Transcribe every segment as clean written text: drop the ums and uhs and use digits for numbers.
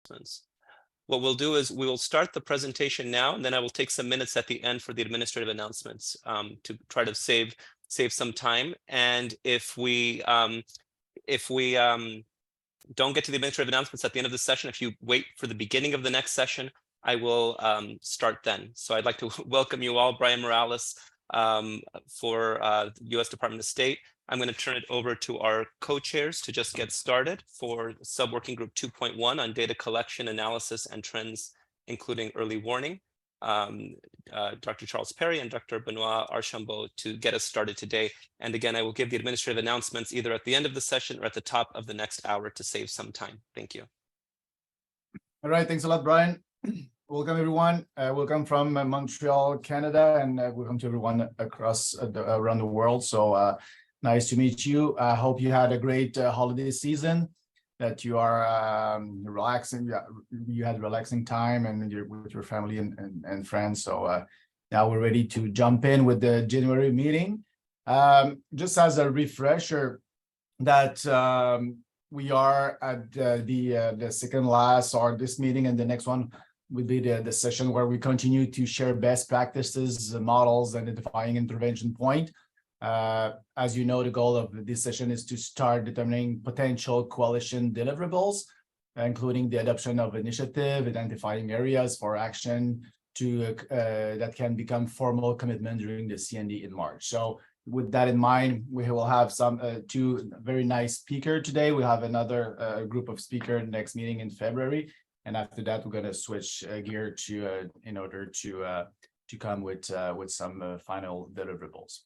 announcements. What we'll do is we will start the presentation now, and then I will take some minutes at the end for the administrative announcements to try to save some time. And if we don't get to the administrative announcements at the end of the session, if you wait for the beginning of the next session, I will start then. So I'd like to welcome you all, Brian Morales for the U.S. Department of State. I'm going to turn it over to our co-chairs to just get started for Subworking Group 2.1 on data collection, analysis, and trends, including early warning. Dr. Charles Parry and Dr. Benoit Archambault to get us started today. And again, I will give the administrative announcements either at the end of the session or at the top of the next hour to save some time. Thank you. All right, thanks a lot, Brian. Welcome, everyone. Welcome from Montreal, Canada, and welcome to everyone across around the world. So nice to meet you. I hope you had a great holiday season, that you are relaxing. You had relaxing time and with your family and friends. So now we're ready to jump in with the January meeting. Just as a refresher, that we are at the second last, or this meeting, and the next one would be the session where we continue to share best practices, models, identifying intervention point. As you know, the goal of this session is to start determining potential coalition deliverables, including the adoption of initiative, identifying areas for action to that can become formal commitment during the CND in March. So with that in mind, we will have some two very nice speakers today. We have another group of speakers next meeting in February. And after that, we're going to switch gear to in order to come with some final deliverables.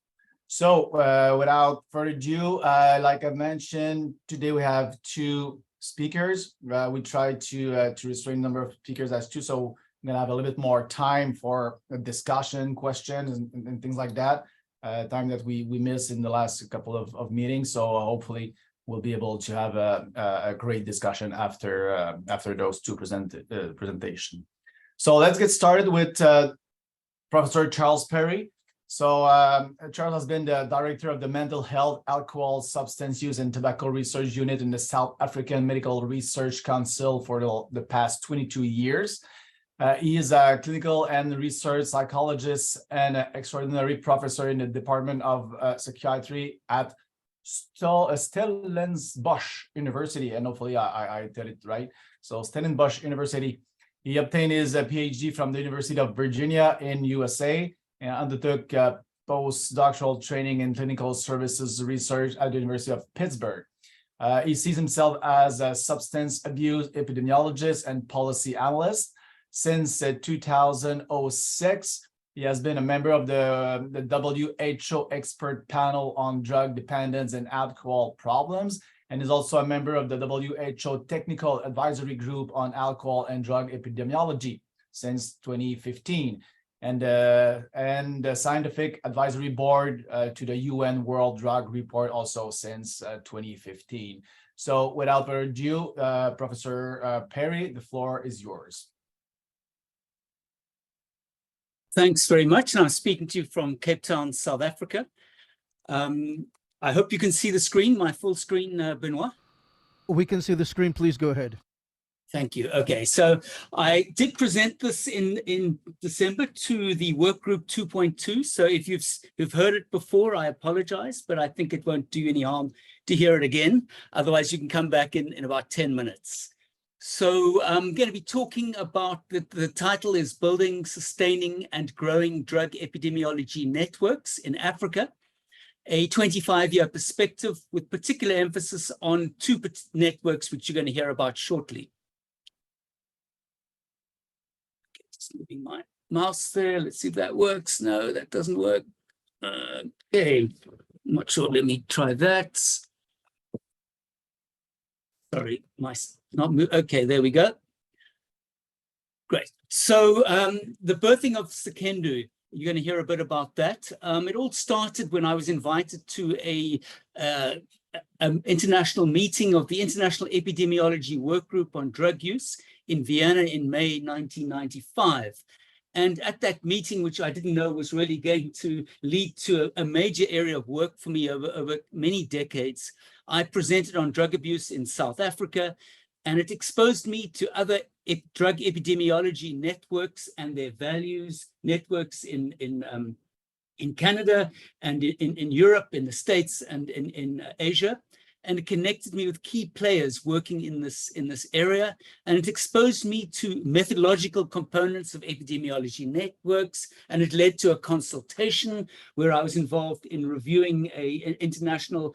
So without further ado, like I mentioned, today we have two speakers. We try to restrain the number of speakers as two, so I'm going to have a little bit more time for a discussion, questions, and things like that. Time that we missed in the last couple of meetings. So hopefully we'll be able to have a great discussion after those two presentation. So let's get started with Professor Charles Parry. So Charles has been the director of the Mental Health, Alcohol, Substance Use, and Tobacco Research Unit in the South African Medical Research Council for the past 22 years. He is a clinical and research psychologist and an extraordinary professor in the Department of Psychiatry at Stellenbosch University, and hopefully I did it right. So Stellenbosch University. He obtained his PhD from the University of Virginia in USA and undertook postdoctoral training in clinical services research at the University of Pittsburgh. He sees himself as a substance abuse epidemiologist and policy analyst. Since 2006, he has been a member of the WHO expert panel on drug dependence and alcohol problems, and is also a member of the WHO Technical Advisory Group on Alcohol and Drug Epidemiology since 2015, and the Scientific Advisory Board to the UN World Drug Report also since 2015. So without further ado, Professor Parry, the floor is yours. Thanks very much. And I'm speaking to you from Cape Town, South Africa. I hope you can see the screen, my full screen, Benoit. We can see the screen. Please go ahead. Thank you. Okay, so I did present this in December to the work group 2.2. So if you've heard it before, I apologize, but I think it won't do any harm to hear it again. Otherwise, you can come back in about 10 minutes. So I'm going to be talking about, the title is Building, Sustaining and Growing Drug Epidemiology Networks in Africa, a 25-year perspective with particular emphasis on two networks, which you're going to hear about shortly. Okay, just moving my mouse there. Let's see if that works. No, that doesn't work. Okay, I'm not sure. Let me try that. Sorry, okay, there we go. Great. So the birthing of Sekendo, you're going to hear a bit about that. It all started when I was invited to an international meeting of the International Epidemiology Work Group on Drug Use in Vienna in May 1995. And at that meeting, which I didn't know was really going to lead to a major area of work for me over many decades, I presented on drug abuse in South Africa, And it exposed me to other drug epidemiology networks and their values, networks in Canada and in Europe, in the States, and in Asia. And it connected me with key players working in this area. And it exposed me to methodological components of epidemiology networks. And it led to a consultation where I was involved in reviewing an international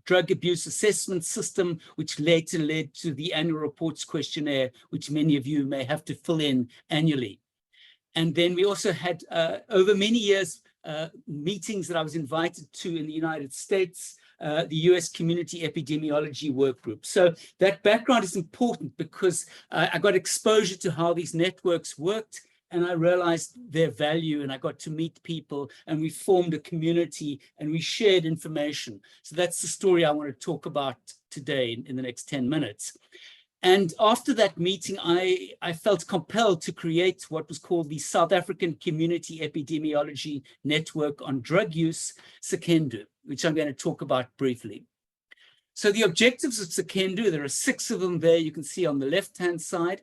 drug abuse assessment system, which later led to the annual reports questionnaire, which many of you may have to fill in annually. And then we also had, over many years, meetings that I was invited to in the United States, the US Community Epidemiology Work Group. So that background is important because I got exposure to how these networks worked, and I realized their value, and I got to meet people, and we formed a community, and we shared information. So that's the story I want to talk about today in the next 10 minutes. And after that meeting, I felt compelled to create what was called the South African Community Epidemiology Network on Drug Use, SWG, which I'm going to talk about briefly. So the objectives of SWG, there are 6 of them there, you can see on the left-hand side,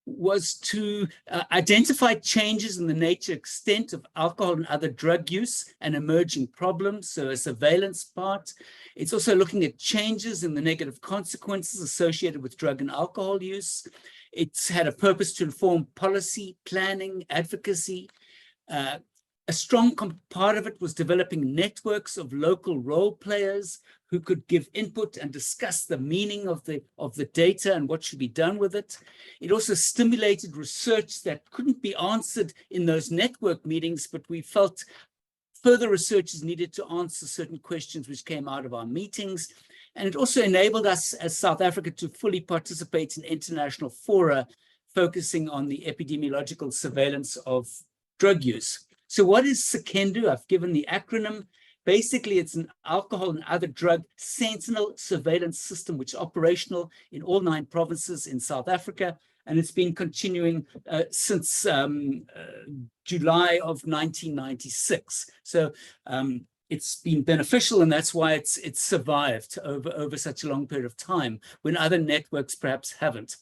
was to identify changes in the nature, extent of alcohol and other drug use and emerging problems, so a surveillance part. It's also looking at changes in the negative consequences associated with drug and alcohol use. It's had a purpose to inform policy, planning, advocacy. A strong part of it was developing networks of local role players who could give input and discuss the meaning of the data and what should be done with it. It also stimulated research that couldn't be answered in those network meetings, but we felt further research is needed to answer certain questions which came out of our meetings. And it also enabled us as South Africa to fully participate in international fora focusing on the epidemiological surveillance of drug use. So what is SWG? I've given the acronym. Basically, it's an alcohol and other drug sentinel surveillance system, which is operational in all 9 provinces in South Africa. And it's been continuing since July of 1996. So it's been beneficial, and that's why it's survived over such a long period of time when other networks perhaps haven't.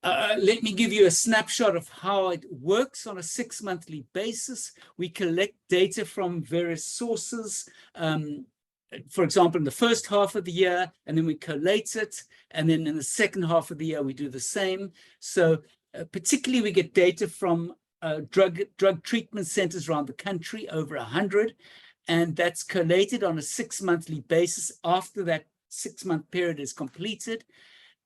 Let me give you a snapshot of how it works on a 6-monthly basis. We collect data from various sources, for example, in the first half of the year, and then we collate it. And then in the second half of the year, we do the same. So particularly, we get data from drug treatment centers around the country, over 100. And that's collated on a 6-monthly basis after that 6-month period is completed.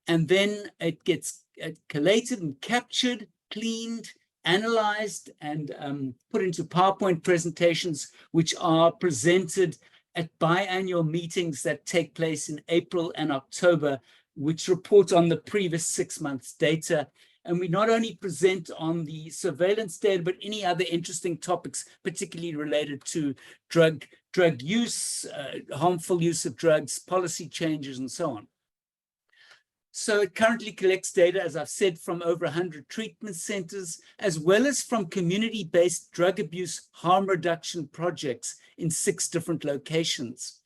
And then it gets collated and captured, cleaned, analyzed, and put into PowerPoint presentations, which are presented at biannual meetings that take place in April and October, which report on the previous 6 months' data. And we not only present on the surveillance data, but any other interesting topics, particularly related to drug use, harmful use of drugs, policy changes, and so on. So it currently collects data, as I've said, from over 100 treatment centers, as well as from community-based drug abuse harm reduction projects in 6 different locations.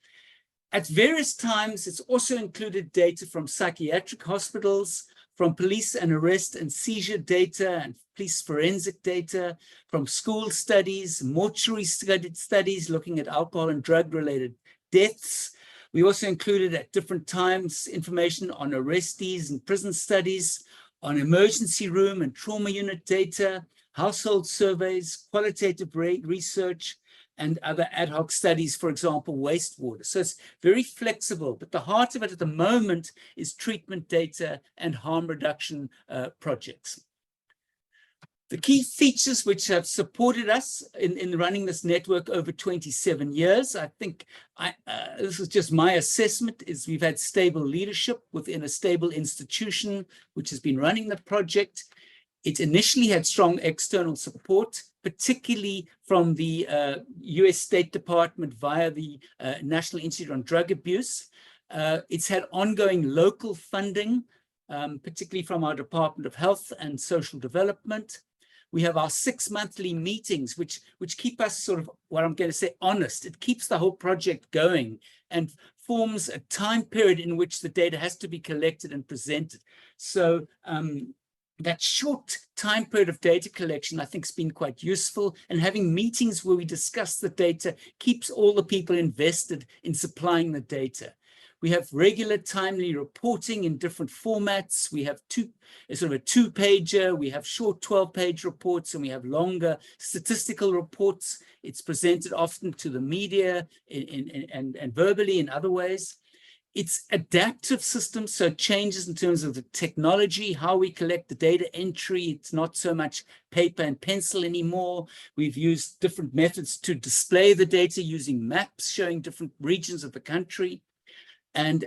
At various times, it's also included data from psychiatric hospitals, from police and arrest and seizure data and police forensic data, from school studies, mortuary studies looking at alcohol and drug-related deaths. We also included at different times information on arrestees and prison studies, on emergency room and trauma unit data, household surveys, qualitative research, and other ad hoc studies, for example, wastewater. So it's very flexible, but the heart of it at the moment is treatment data and harm reduction projects. The key features which have supported us in running this network over 27 years, I think this is just my assessment, is we've had stable leadership within a stable institution which has been running the project. It initially had strong external support, particularly from the US State Department via the National Institute on Drug Abuse. It's had ongoing local funding, particularly from our Department of Health and Social Development. We have our 6 monthly meetings, which keep us sort of, what I'm going to say, honest. It keeps the whole project going. And forms a time period in which the data has to be collected and presented. So that short time period of data collection, I think, has been quite useful, and having meetings where we discuss the data keeps all the people invested in supplying the data. We have regular timely reporting in different formats. We have sort of a 2-pager, we have short 12-page reports, and we have longer statistical reports. It's presented often to the media and verbally in other ways. It's adaptive systems, so it changes in terms of the technology, how we collect the data entry. It's not so much paper and pencil anymore. We've used different methods to display the data using maps showing different regions of the country. And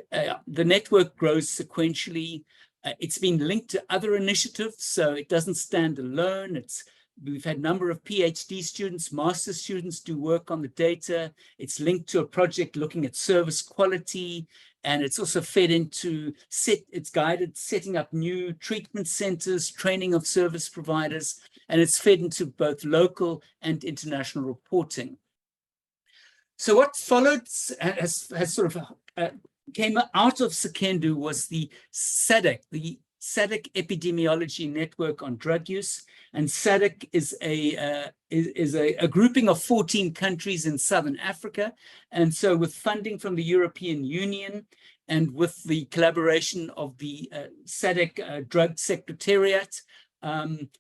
the network grows sequentially. It's been linked to other initiatives, so it doesn't stand alone. We've had a number of PhD students, master students do work on the data. It's linked to a project looking at service quality, and it's also fed into, it's guided setting up new treatment centers, training of service providers, and it's fed into both local and international reporting. So what followed has sort of came out of Secendo was the SADC, the SADC Epidemiology Network on Drug Use. And SADC is a grouping of 14 countries in Southern Africa. And so with funding from the European Union and with the collaboration of the SADC Drug Secretariat,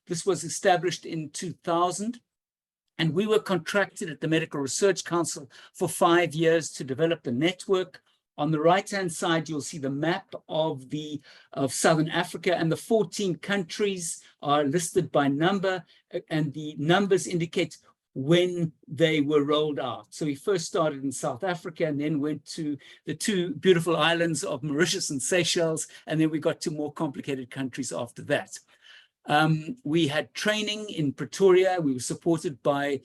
this was established in 2000. And we were contracted at the Medical Research Council for 5 years to develop the network. On the right-hand side, you'll see the map of Southern Africa, and the 14 countries are listed by number, and the numbers indicate when they were rolled out. So we first started in South Africa and then went to the 2 beautiful islands of Mauritius and Seychelles, and then we got to more complicated countries after that. We had training in Pretoria. We were supported by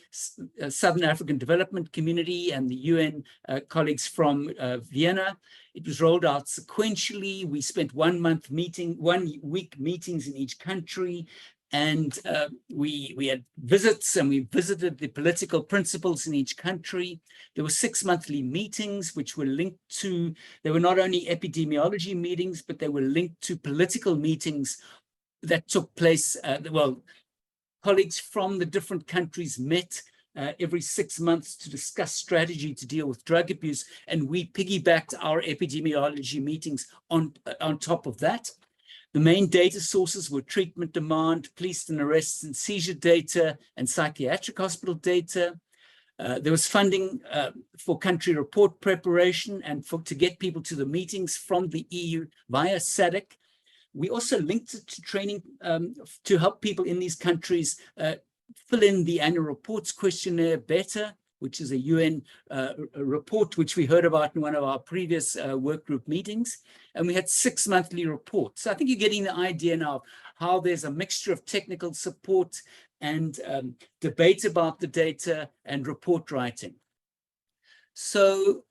Southern African Development Community and the UN colleagues from Vienna. It was rolled out sequentially. We spent 1 week meetings in each country. And we had visits, and we visited the political principles in each country. There were 6 monthly meetings, which were linked to, they were not only epidemiology meetings, but they were linked to political meetings that took place. Colleagues from the different countries met every 6 months to discuss strategy to deal with drug abuse, and we piggybacked our epidemiology meetings on top of that. The main data sources were treatment demand, police and arrests and seizure data, and psychiatric hospital data. There was funding for country report preparation and to get people to the meetings from the EU via SADC. We also linked it to training to help people in these countries fill in the annual reports questionnaire better, which is a UN report, which we heard about in one of our previous work group meetings. And we had 6 monthly reports. So I think you're getting the idea now of how there's a mixture of technical support and debate about the data and report writing. So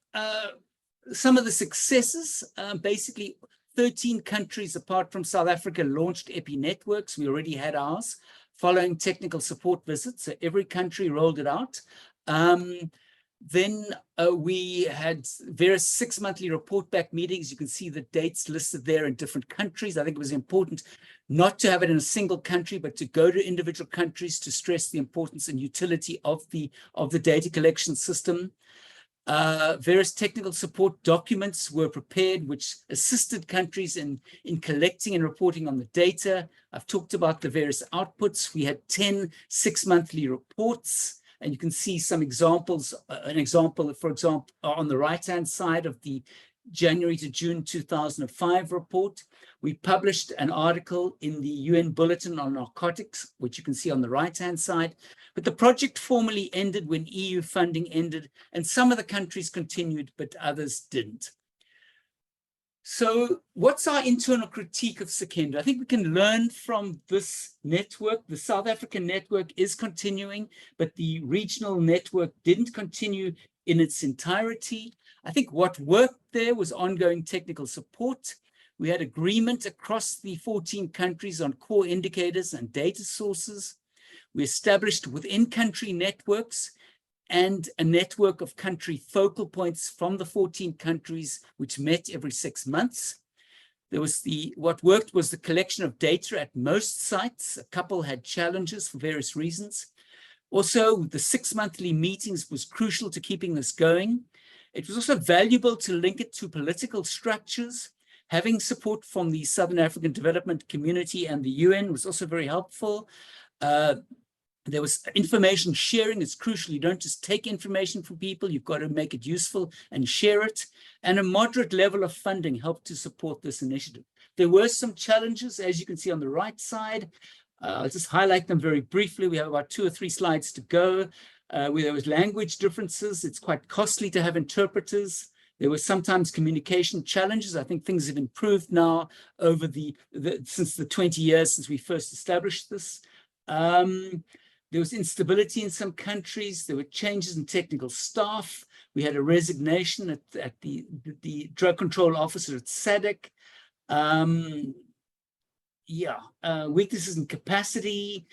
some of the successes, basically, 13 countries apart from South Africa launched EPI networks. We already had ours following technical support visits. So every country rolled it out. Then we had various 6 monthly report back meetings. You can see the dates listed there in different countries. I think it was important not to have it in a single country, but to go to individual countries to stress the importance and utility of the data collection system. Various technical support documents were prepared, which assisted countries in collecting and reporting on the data. I've talked about the various outputs. We had 10 6-monthly reports, and you can see some examples. An example, for example, on the right-hand side of the January to June 2005 report. We published an article in the UN Bulletin on Narcotics, which you can see on the right-hand side. But the project formally ended when EU funding ended, and some of the countries continued, but others didn't. So what's our internal critique of Secendo? I think we can learn from this network. The South African network is continuing, but the regional network didn't continue in its entirety. I think what worked there was ongoing technical support. We had agreement across the 14 countries on core indicators and data sources. We established within-country networks and a network of country focal points from the 14 countries, which met every 6 months. There was what worked was the collection of data at most sites. A couple had challenges for various reasons. Also, the 6 monthly meetings was crucial to keeping this going. It was also valuable to link it to political structures. Having support from the Southern African Development Community and the UN was also very helpful. There was information sharing is crucial. You don't just take information from people, you've got to make it useful and share it. And a moderate level of funding helped to support this initiative. There were some challenges, as you can see on the right side. I'll just highlight them very briefly. We have about 2 or 3 slides to go. Where there was language differences. It's quite costly to have interpreters. There were sometimes communication challenges. I think things have improved now over since the 20 years since we first established this. There was instability in some countries. There were changes in technical staff. We had a resignation at the drug control officer at SADC. Weaknesses in capacity.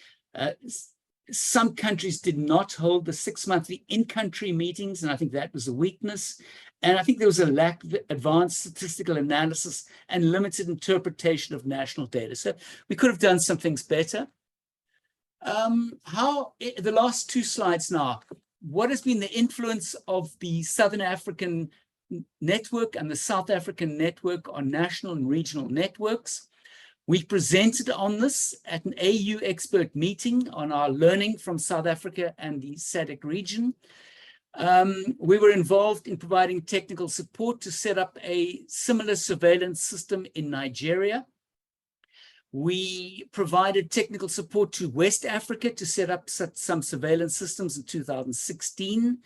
Some countries did not hold the 6 monthly in-country meetings, and I think that was a weakness. And I think there was a lack of advanced statistical analysis and limited interpretation of national data. So we could have done some things better. The last 2 slides now. What has been the influence of the Southern African network and the South African network on national and regional networks? We presented on this at an AU expert meeting on our learning from South Africa and the SADC region. We were involved in providing technical support to set up a similar surveillance system in Nigeria. We provided technical support to West Africa to set up some surveillance systems in 2016.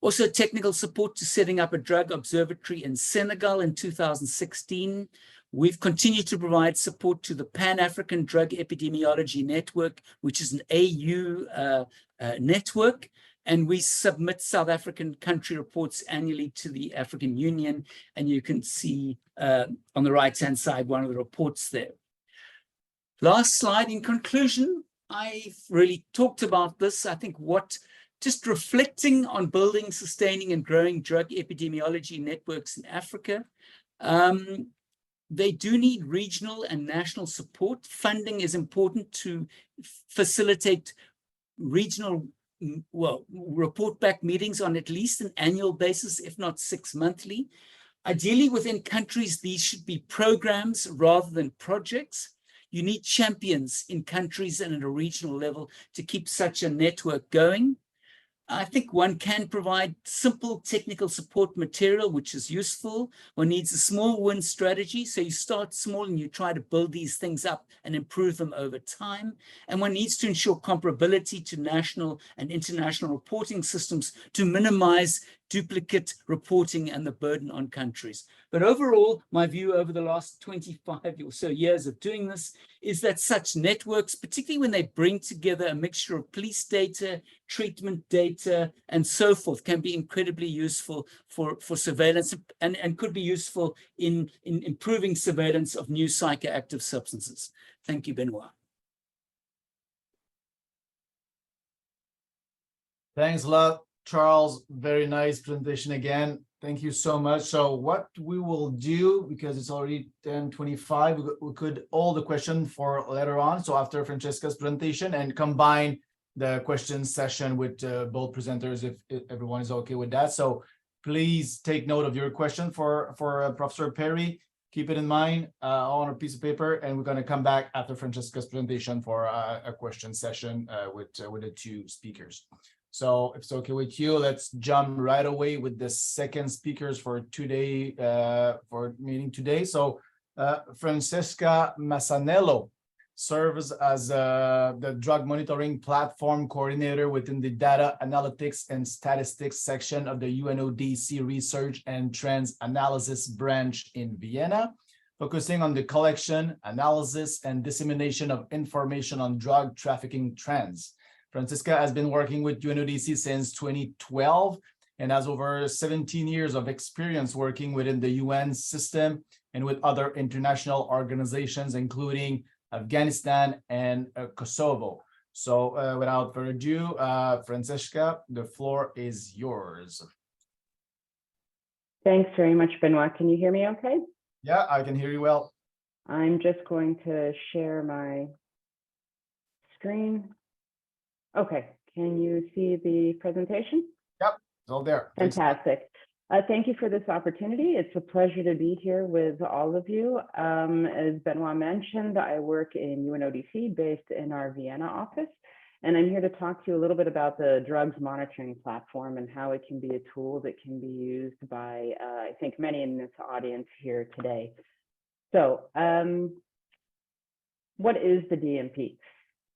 Also technical support to setting up a drug observatory in Senegal in 2016. We've continued to provide support to the Pan-African Drug Epidemiology Network, which is an AU network, and we submit South African country reports annually to the African Union, and you can see on the right-hand side one of the reports there. Last slide. In conclusion, I've really talked about this. I think just reflecting on building, sustaining, and growing drug epidemiology networks in Africa, they do need regional and national support. Funding is important to facilitate regional, report back meetings on at least an annual basis, if not 6 monthly. Ideally, within countries, these should be programs rather than projects. You need champions in countries and at a regional level to keep such a network going. I think one can provide simple technical support material, which is useful. One needs a small win strategy. So you start small and you try to build these things up and improve them over time. And one needs to ensure comparability to national and international reporting systems to minimize duplicate reporting and the burden on countries. But overall, my view over the last 25 or so years of doing this is that such networks, particularly when they bring together a mixture of police data, treatment data, and so forth, can be incredibly useful for surveillance and could be useful in improving surveillance of new psychoactive substances. Thank you, Benoit. Thanks a lot, Charles. Very nice presentation again. Thank you so much. So what we will do, because it's already 10:25, we could hold the question for later on. So after Francesca's presentation, and combine the question session with both presenters, if everyone is okay with that. So please take note of your question for Professor Parry. Keep it in mind on a piece of paper, and we're going to come back after Francesca's presentation for a question session with the 2 speakers. So if it's okay with you, let's jump right away with the second speakers for today, for meeting today. So Francesca Massanello serves as the Drug Monitoring Platform Coordinator within the Data Analytics and Statistics section of the UNODC Research and Trends Analysis branch in Vienna, focusing on the collection, analysis, and dissemination of information on drug trafficking trends. Francesca has been working with UNODC since 2012 and has over 17 years of experience working within the UN system and with other international organizations, including Afghanistan and Kosovo. So without further ado, Francesca, the floor is yours. Thanks very much, Benoit. Can you hear me okay? Yeah, I can hear you well. I'm just going to share my screen. Okay, can you see the presentation? Yep, it's all there. Thanks. Fantastic. Thank you for this opportunity. It's a pleasure to be here with all of you. As Benoit mentioned, I work in UNODC based in our Vienna office, and I'm here to talk to you a little bit about the Drugs Monitoring Platform and how it can be a tool that can be used by, I think, many in this audience here today. So what is the DMP?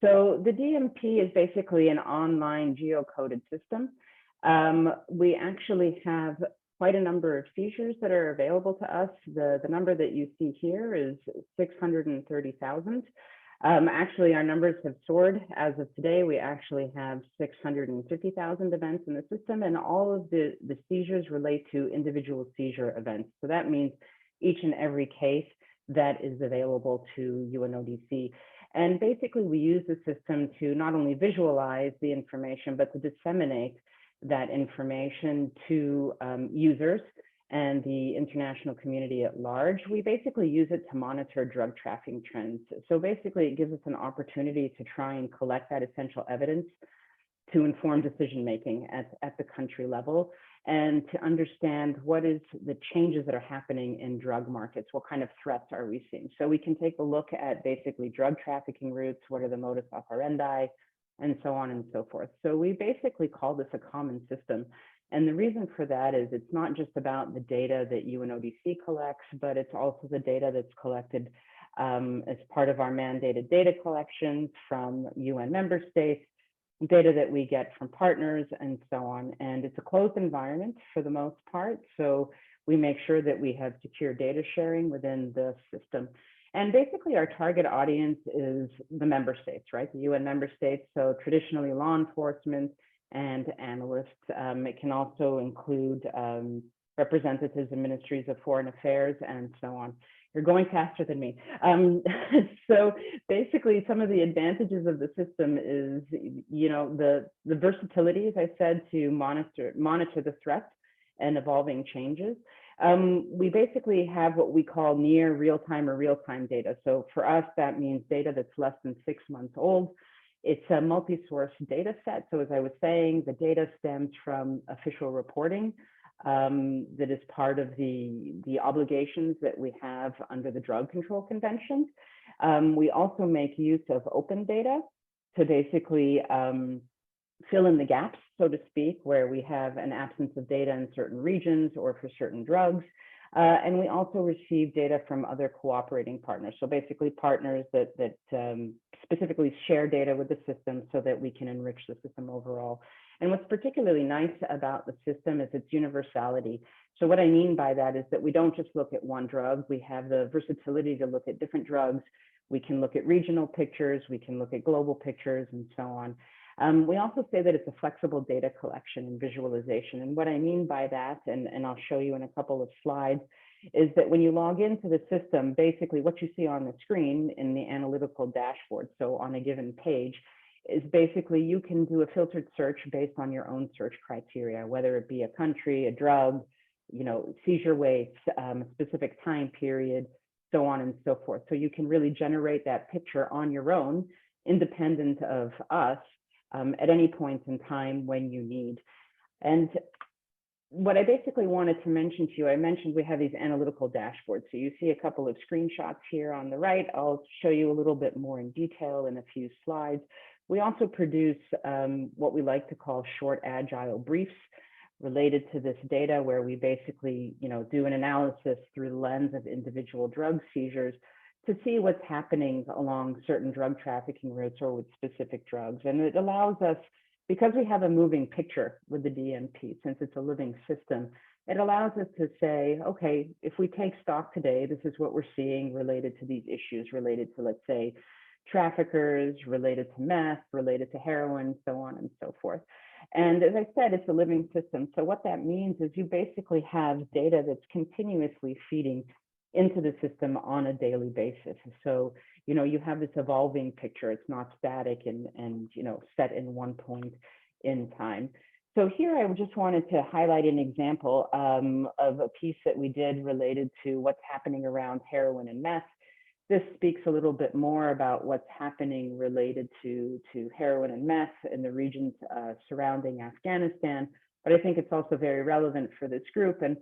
So the DMP is basically an online geocoded system. We actually have quite a number of seizures that are available to us. The number that you see here is 630,000. Actually, our numbers have soared. As of today, we actually have 650,000 events in the system, and all of the seizures relate to individual seizure events. So that means each and every case that is available to UNODC. And basically, we use the system to not only visualize the information, but to disseminate that information to users and the international community at large. We basically use it to monitor drug trafficking trends. So basically, it gives us an opportunity to try and collect that essential evidence to inform decision-making at the country level, and to understand what is the changes that are happening in drug markets, what kind of threats are we seeing. So we can take a look at basically drug trafficking routes, what are the modus operandi, and so on and so forth. So we basically call this a common system. And the reason for that is it's not just about the data that UNODC collects, but it's also the data that's collected as part of our mandated data collections from UN member states, data that we get from partners, and so on. And it's a closed environment for the most part. So we make sure that we have secure data sharing within the system. And basically our target audience is the member states, right? The UN member states. So traditionally law enforcement and analysts. It can also include representatives in ministries of foreign affairs and so on. You're going faster than me. So basically some of the advantages of the system is, you know, the versatility, as I said, to monitor the threats and evolving changes. We basically have what we call near real-time or real-time data. So for us, that means data that's less than 6 months old. It's a multi-source data set. So as I was saying, the data stems from official reporting that is part of the obligations that we have under the Drug Control Convention. We also make use of open data to basically fill in the gaps, so to speak, where we have an absence of data in certain regions or for certain drugs. And we also receive data from other cooperating partners. So basically partners that specifically share data with the system so that we can enrich the system overall. And what's particularly nice about the system is its universality. So what I mean by that is that we don't just look at one drug. We have the versatility to look at different drugs. We can look at regional pictures. We can look at global pictures and so on. We also say that it's a flexible data collection and visualization. And what I mean by that, and I'll show you in a couple of slides, is that when you log into the system, basically what you see on the screen in the analytical dashboard, so on a given page, is basically you can do a filtered search based on your own search criteria, whether it be a country, a drug, you know, seizure weights, specific time period, so on and so forth. So you can really generate that picture on your own, independent of us, at any point in time when you need. And what I basically wanted to mention to you, I mentioned we have these analytical dashboards. So you see a couple of screenshots here on the right. I'll show you a little bit more in detail in a few slides. We also produce what we like to call short agile briefs related to this data, where we basically, you know, do an analysis through the lens of individual drug seizures to see what's happening along certain drug trafficking routes or with specific drugs. And it allows us, because we have a moving picture with the DMP, since it's a living system, it allows us to say, okay, if we take stock today, this is what we're seeing related to these issues, related to, let's say, traffickers, related to meth, related to heroin, so on and so forth. And as I said, it's a living system. So what that means is you basically have data that's continuously feeding into the system on a daily basis. So, you have this evolving picture. It's not static and set in one point in time. So here I just wanted to highlight an example of a piece that we did related to what's happening around heroin and meth. This speaks a little bit more about what's happening related to heroin and meth in the regions surrounding Afghanistan, but I think it's also very relevant for this group. And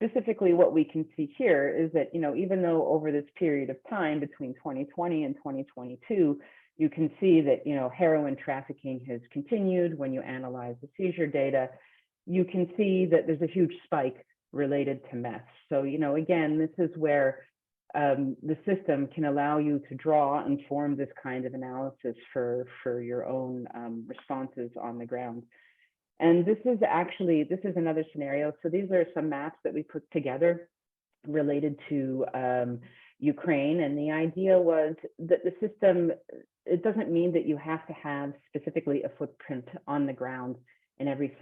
specifically what we can see here is that, even though over this period of time between 2020 and 2022, you can see that, heroin trafficking has continued. When you analyze the seizure data, you can see that there's a huge spike related to meth. So, again, this is where the system can allow you to draw and form this kind of analysis for your own responses on the ground. And this is another scenario. So these are some maps that we put together related to Ukraine. And the idea was that the system, it doesn't mean that you have to have specifically a footprint on the ground in every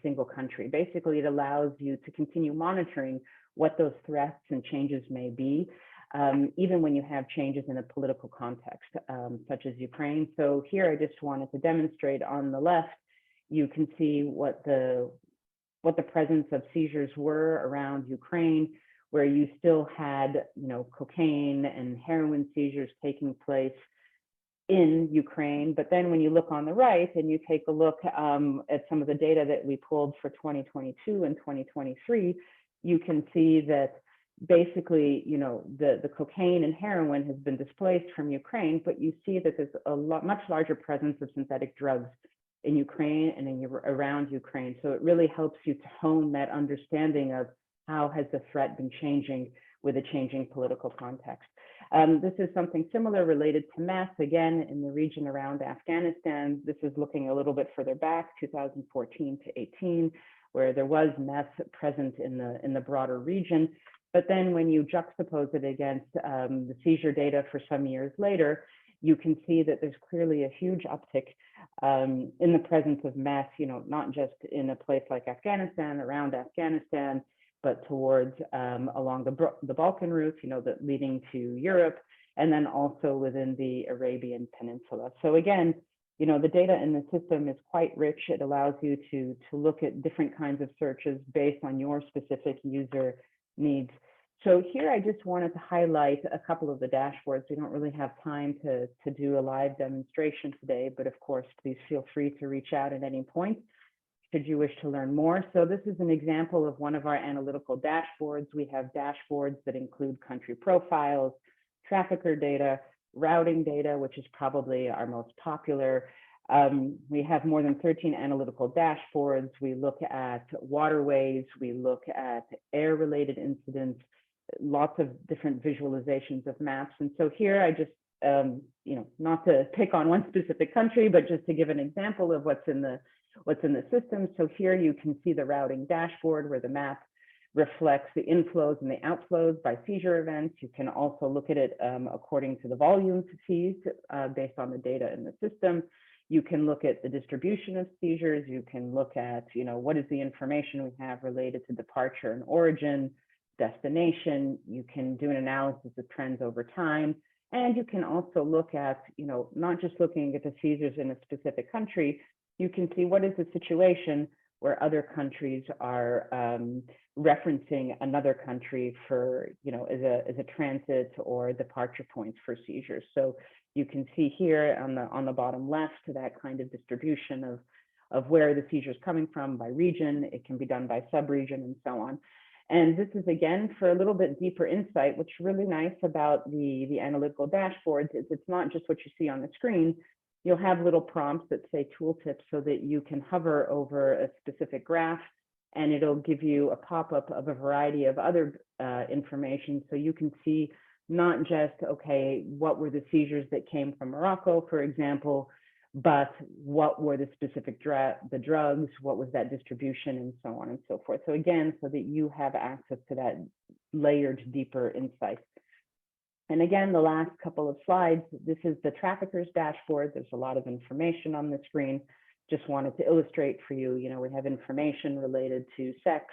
single country. Basically, it allows you to continue monitoring what those threats and changes may be, even when you have changes in a political context, such as Ukraine. So here I just wanted to demonstrate on the left, you can see what the presence of seizures were around Ukraine, where you still had, cocaine and heroin seizures taking place in Ukraine. But then when you look on the right and you take a look at some of the data that we pulled for 2022 and 2023, you can see that basically, the cocaine and heroin has been displaced from Ukraine, but you see that there's a much larger presence of synthetic drugs in Ukraine and around Ukraine. So it really helps you to hone that understanding of how has the threat been changing with a changing political context. This is something similar related to meth, again, in the region around Afghanistan. This is looking a little bit further back, 2014 to 18, where there was meth present in the broader region. But then when you juxtapose it against the seizure data for some years later, you can see that there's clearly a huge uptick in the presence of meth, not just in a place like Afghanistan, around Afghanistan, but towards along the Balkan route, leading to Europe, and then also within the Arabian Peninsula. So again, the data in the system is quite rich. It allows you to look at different kinds of searches based on your specific user needs. So here I just wanted to highlight a couple of the dashboards. We don't really have time to do a live demonstration today, but of course, please feel free to reach out at any point should you wish to learn more. So this is an example of one of our analytical dashboards. We have dashboards that include country profiles, trafficker data, routing data, which is probably our most popular. We have more than 13 analytical dashboards. We look at waterways, we look at air-related incidents, lots of different visualizations of maps. And so here I just, not to pick on one specific country, but just to give an example of what's in the system. So here you can see the routing dashboard where the map reflects the inflows and the outflows by seizure events. You can also look at it according to the volumes seized based on the data in the system. You can look at the distribution of seizures. You can look at, what is the information we have related to departure and origin, destination. You can do an analysis of trends over time. And you can also look at, not just looking at the seizures in a specific country, you can see what is the situation where other countries are referencing another country for, as a transit or departure points for seizures. So you can see here on the bottom left that kind of distribution of where the seizure is coming from by region. It can be done by sub-region and so on. And this is, again, for a little bit deeper insight, what's really nice about the analytical dashboards is it's not just what you see on the screen. You'll have little prompts that say tooltips so that you can hover over a specific graph and it'll give you a pop-up of a variety of other information. So you can see not just, okay, what were the seizures that came from Morocco, for example, but what were the specific the drugs, what was that distribution, and so on and so forth. So again, so that you have access to that layered, deeper insight. And again, the last couple of slides, this is the traffickers dashboard. There's a lot of information on the screen. Just wanted to illustrate for you, we have information related to sex,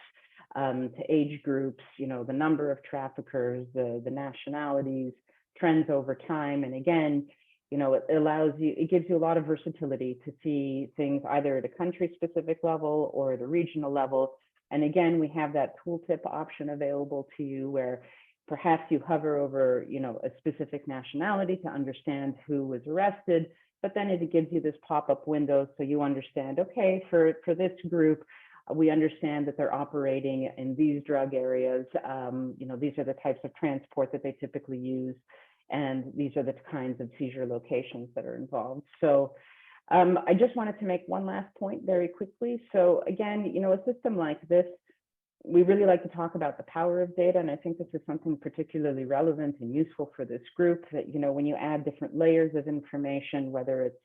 to age groups, the number of traffickers, the nationalities, trends over time. And again, it gives you a lot of versatility to see things either at a country specific level or at a regional level. And again, we have that tooltip option available to you where perhaps you hover over, a specific nationality to understand who was arrested, but then it gives you this pop-up window so you understand, okay, for this group, we understand that they're operating in these drug areas. These are the types of transport that they typically use, and these are the kinds of seizure locations that are involved. So I just wanted to make one last point very quickly. So again, a system like this, we really like to talk about the power of data, and I think this is something particularly relevant and useful for this group, that, when you add different layers of information, whether it's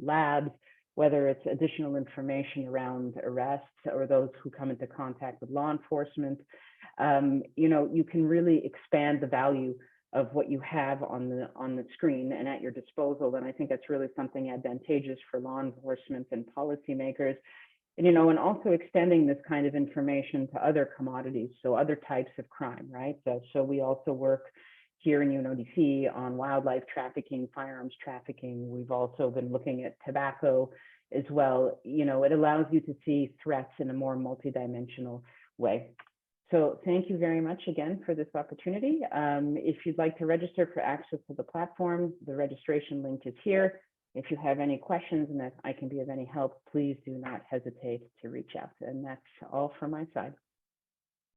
labs, whether it's additional information around arrests or those who come into contact with law enforcement, you can really expand the value of what you have on the screen and at your disposal. And I think that's really something advantageous for law enforcement and policymakers. And also extending this kind of information to other commodities, so other types of crime, right? So we also work here in UNODC on wildlife trafficking, firearms trafficking. We've also been looking at tobacco as well. It allows you to see threats in a more multidimensional way. So thank you very much again for this opportunity. If you'd like to register for access to the platform, the registration link is here. If you have any questions and if I can be of any help, please do not hesitate to reach out. And that's all from my side.